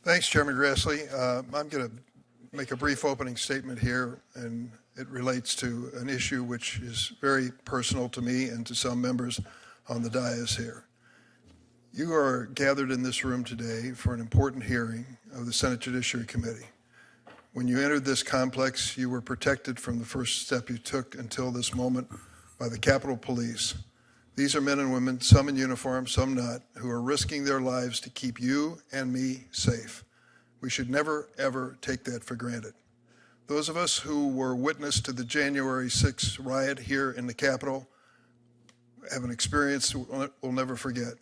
Thanks, Chairman Grassley. I'm going to make a brief opening statement here, and it relates to an issue which is very personal to me and to some members on the dais here. You are gathered in this room today for an important hearing of the Senate Judiciary Committee. When you entered this complex, you were protected from the first step you took until this moment by the Capitol Police. These are men and women, some in uniform, some not, who are risking their lives to keep you and me safe. We should never, ever take that for granted. Those of us who were witness to the January 6th riot here in the Capitol have an experience we'll never forget.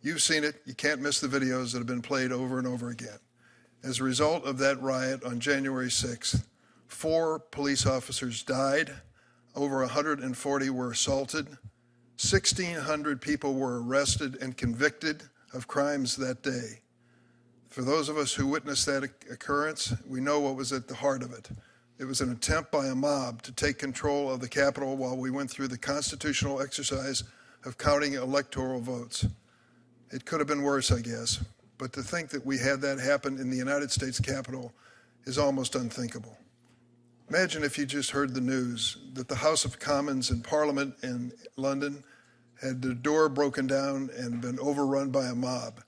You've seen it. You can't miss the videos that have been played over and over again. As a result of that riot on January 6th, 4 police officers died, over 140 were assaulted, 1,600 people were arrested and convicted of crimes that day. For those of us who witnessed that occurrence, we know what was at the heart of it. It was an attempt by a mob to take control of the Capitol while we went through the constitutional exercise of counting electoral votes. It could have been worse, I guess, but to think that we had that happen in the United States Capitol is almost unthinkable. Imagine if you just heard the news that the House of Commons in Parliament in London had the door broken down and been overrun by a mob.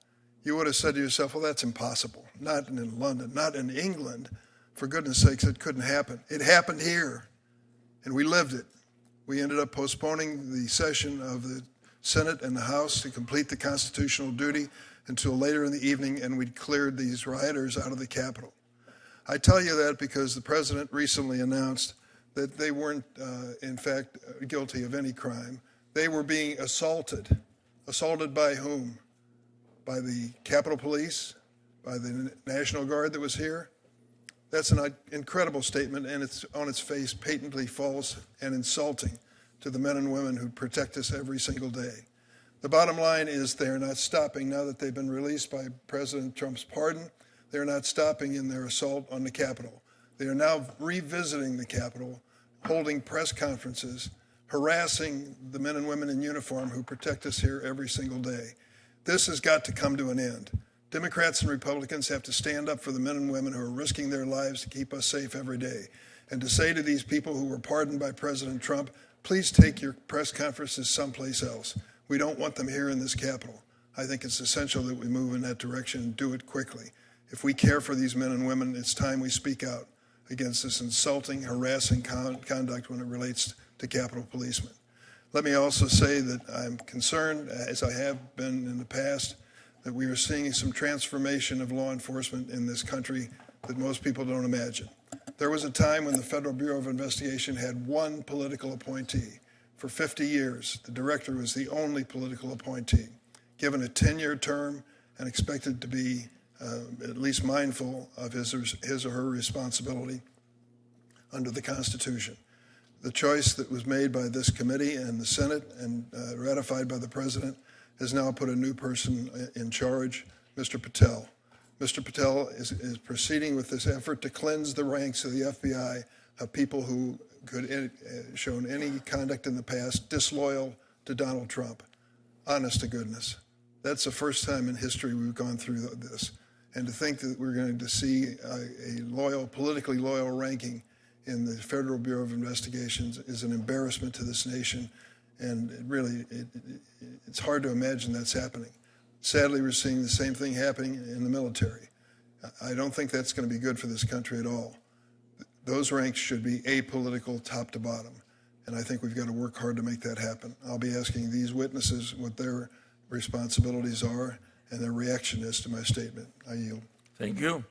You would have said to yourself, well, that's impossible. Not in London, not in England. For goodness sakes, it couldn't happen. It happened here, and we lived it. We ended up postponing the session of the Senate and the House to complete the constitutional duty until later in the evening, and we cleared these rioters out of the Capitol. I tell you that because the president recently announced that they weren't, in fact, guilty of any crime. They were being assaulted. Assaulted by whom? By the Capitol Police? By the National Guard that was here? That's an incredible statement, and it's on its face patently false and insulting to the men and women who protect us every single day. The bottom line is they're not stopping now that they've been released by President Trump's pardon. They're not stopping in their assault on the Capitol. They are now revisiting the Capitol, holding press conferences, harassing the men and women in uniform who protect us here every single day. This has got to come to an end. Democrats and Republicans have to stand up for the men and women who are risking their lives to keep us safe every day. And to say to these people who were pardoned by President Trump, please take your press conferences someplace else. We don't want them here in this Capitol. I think it's essential that we move in that direction and do it quickly. If we care for these men and women, it's time we speak out against this insulting, harassing conduct when it relates to Capitol policemen. Let me also say that I'm concerned, as I have been in the past, that we are seeing some transformation of law enforcement in this country that most people don't imagine. There was a time when the Federal Bureau of Investigation had one political appointee. For 50 years, the director was the only political appointee, given a 10-year term and expected to be at least mindful of his or her responsibility under the Constitution. The choice that was made by this committee and the Senate and ratified by the President has now put a new person in charge, Mr. Patel. Mr. Patel is proceeding with this effort to cleanse the ranks of the FBI of people who could shown any conduct in the past disloyal to Donald Trump. Honest to goodness. That's the first time in history we've gone through this. And to think that we're going to see a politically loyal ranking in the Federal Bureau of Investigations is an embarrassment to this nation. And it's hard to imagine that's happening. Sadly, we're seeing the same thing happening in the military. I don't think that's going to be good for this country at all. Those ranks should be apolitical, top to bottom. And I think we've got to work hard to make that happen. I'll be asking these witnesses what their responsibilities are and their reaction is to my statement. I yield. Thank you.